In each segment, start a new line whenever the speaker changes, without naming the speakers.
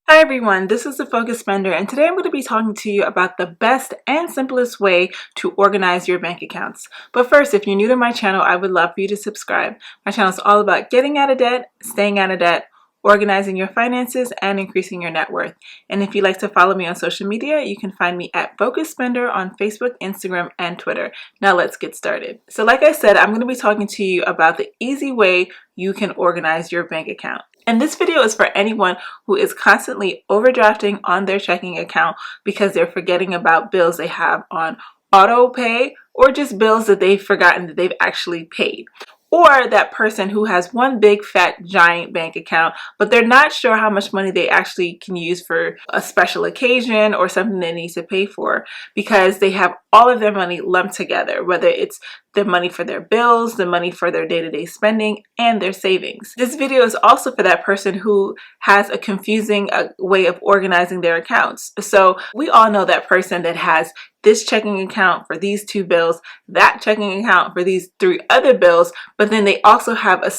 Hi everyone, this is the Focus Spender, and today I'm going to be talking to you about the best and simplest way to organize your bank accounts. But first, if you're new to my channel, I would love for you to subscribe. My channel is all about getting out of debt, staying out of debt, organizing your finances, and increasing your net worth. And if you'd like to follow me on social media, you can find me at Focus Spender on Facebook, Instagram, and Twitter. Now let's get started. So like I said, I'm going to be talking to you about the easy way you can organize your bank account. And this video is for anyone who is constantly overdrafting on their checking account because they're forgetting about bills they have on auto pay or just bills that they've forgotten that they've actually paid. Or that person who has one big fat giant bank account, but they're not sure how much money they actually can use for a special occasion or something they need to pay for because they have all of their money lumped together, whether it's the money for their bills, the money for their day-to-day spending, and their savings. This video is also for that person who has a confusing way of organizing their accounts. So we all know that person that has this checking account for these 2 bills, that checking account for these 3 other bills, but then they also have a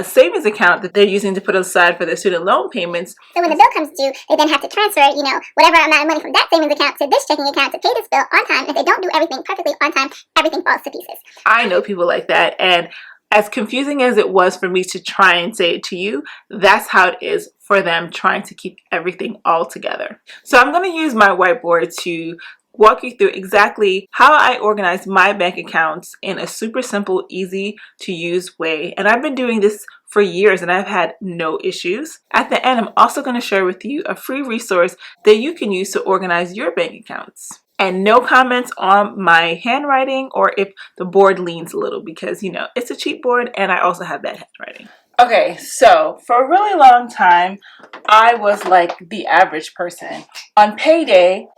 savings account that they're using to put aside for their student loan payments.
So when the bill comes due, they then have to transfer, whatever amount of money from that savings account to this checking account to pay this bill on time. If they don't do everything perfectly on time, everything falls to pieces.
I know people like that, and as confusing as it was for me to try and say it to you, that's how it is for them trying to keep everything all together. So I'm going to use my whiteboard to walk you through exactly how I organize my bank accounts in a super simple, easy to use way. And I've been doing this for years and I've had no issues. At the end, I'm also going to share with you a free resource that you can use to organize your bank accounts. And no comments on my handwriting or if the board leans a little because, it's a cheap board and I also have bad handwriting. Okay, so for a really long time, I was like the average person. On payday,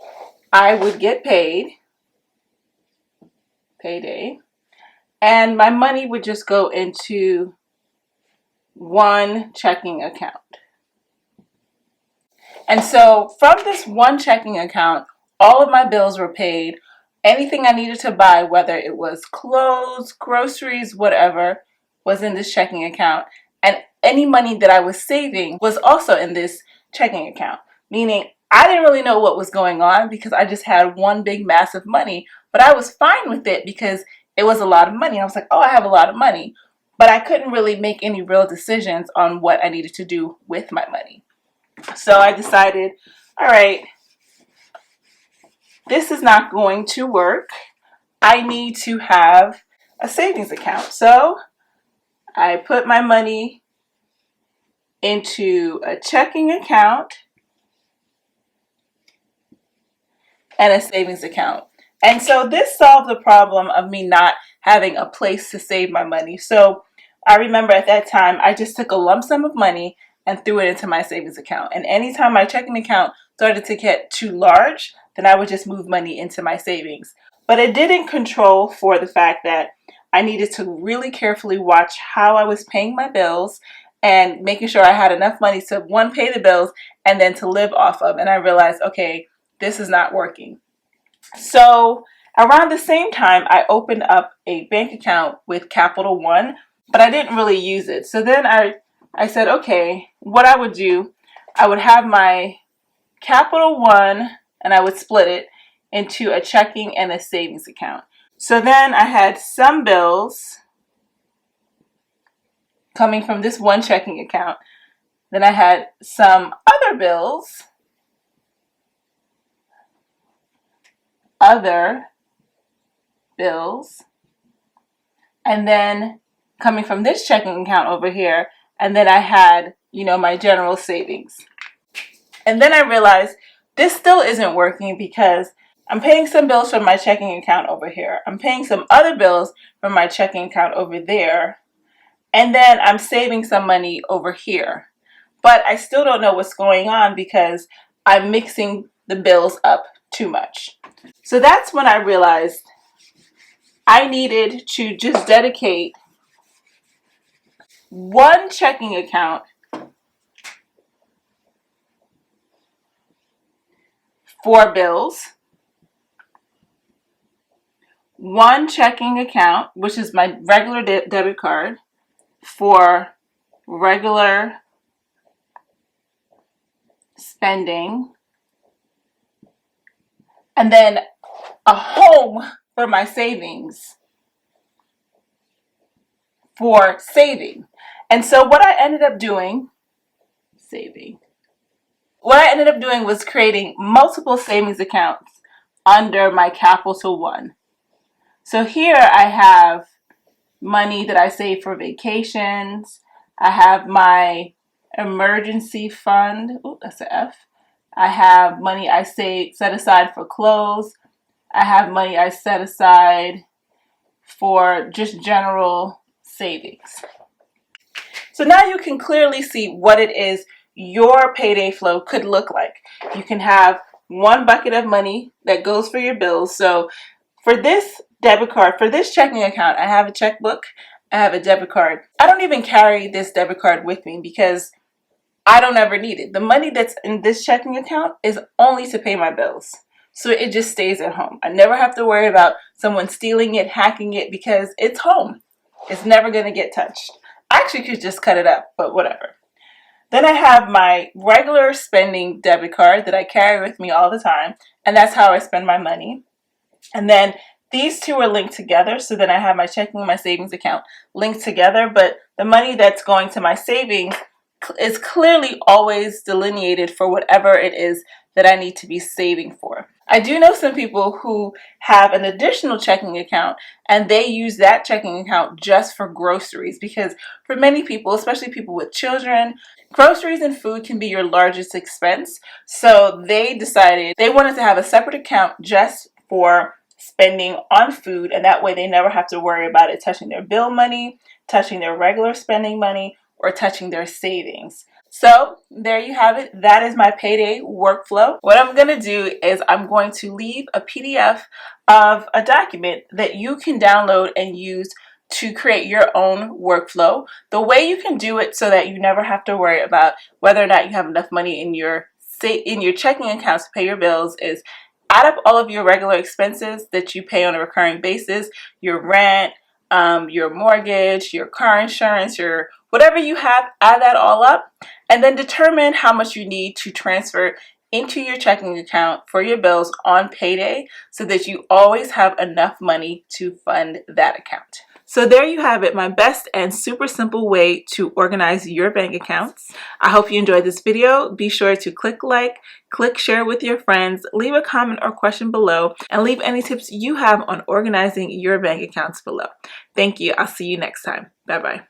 I would get payday, and my money would just go into one checking account. And so from this one checking account, all of my bills were paid. Anything I needed to buy, whether it was clothes, groceries, whatever, was in this checking account. And any money that I was saving was also in this checking account, meaning I didn't really know what was going on because I just had one big mass of money, but I was fine with it because it was a lot of money. I was like, oh, I have a lot of money, but I couldn't really make any real decisions on what I needed to do with my money. So I decided, all right, this is not going to work. I need to have a savings account. So I put my money into a checking account and a savings account. And so this solved the problem of me not having a place to save my money. So I remember at that time, I just took a lump sum of money and threw it into my savings account. And anytime my checking account started to get too large, then I would just move money into my savings. But it didn't control for the fact that I needed to really carefully watch how I was paying my bills and making sure I had enough money to, one, pay the bills and then to live off of. And I realized, okay, this is not working. So around the same time, I opened up a bank account with Capital One, but I didn't really use it. So then I said, okay, what I would do, I would have my Capital One and I would split it into a checking and a savings account. So then I had some bills coming from this one checking account. Then I had some other bills and then coming from this checking account over here, and then I had, my general savings. And then I realized this still isn't working because I'm paying some bills from my checking account over here. I'm paying some other bills from my checking account over there. And then I'm saving some money over here. But I still don't know what's going on because I'm mixing the bills up too much. So that's when I realized I needed to just dedicate one checking account for bills, one checking account, which is my regular debit card, for regular spending, and then a home for my savings for saving. And so what I ended up doing, was creating multiple savings accounts under my Capital One. So here I have money that I save for vacations. I have my emergency fund. Oh, that's an F. I have money I set aside for clothes. I have money I set aside for just general savings. So now you can clearly see what it is your payday flow could look like. You can have one bucket of money that goes for your bills. So for this debit card, for this checking account, I have a checkbook, I have a debit card. I don't even carry this debit card with me because I don't ever need it. The money that's in this checking account is only to pay my bills. So it just stays at home. I never have to worry about someone stealing it, hacking it, because it's home. It's never going to get touched. I actually could just cut it up, but whatever. Then I have my regular spending debit card that I carry with me all the time, and that's how I spend my money. And then these two are linked together, so then I have my checking and my savings account linked together, but the money that's going to my savings is clearly always delineated for whatever it is that I need to be saving for. I do know some people who have an additional checking account and they use that checking account just for groceries, because for many people, especially people with children, groceries and food can be your largest expense. So they decided they wanted to have a separate account just for spending on food, and that way they never have to worry about it touching their bill money, touching their regular spending money, or touching their savings. So there you have it. That is my payday workflow. What I'm going to do is I'm going to leave a PDF of a document that you can download and use to create your own workflow. The way you can do it so that you never have to worry about whether or not you have enough money in your checking accounts to pay your bills is add up all of your regular expenses that you pay on a recurring basis, your rent, your mortgage, your car insurance, your whatever you have, add that all up, and then determine how much you need to transfer into your checking account for your bills on payday so that you always have enough money to fund that account. So there you have it, my best and super simple way to organize your bank accounts. I hope you enjoyed this video. Be sure to click like, click share with your friends, leave a comment or question below, and leave any tips you have on organizing your bank accounts below. Thank you. I'll see you next time. Bye-bye.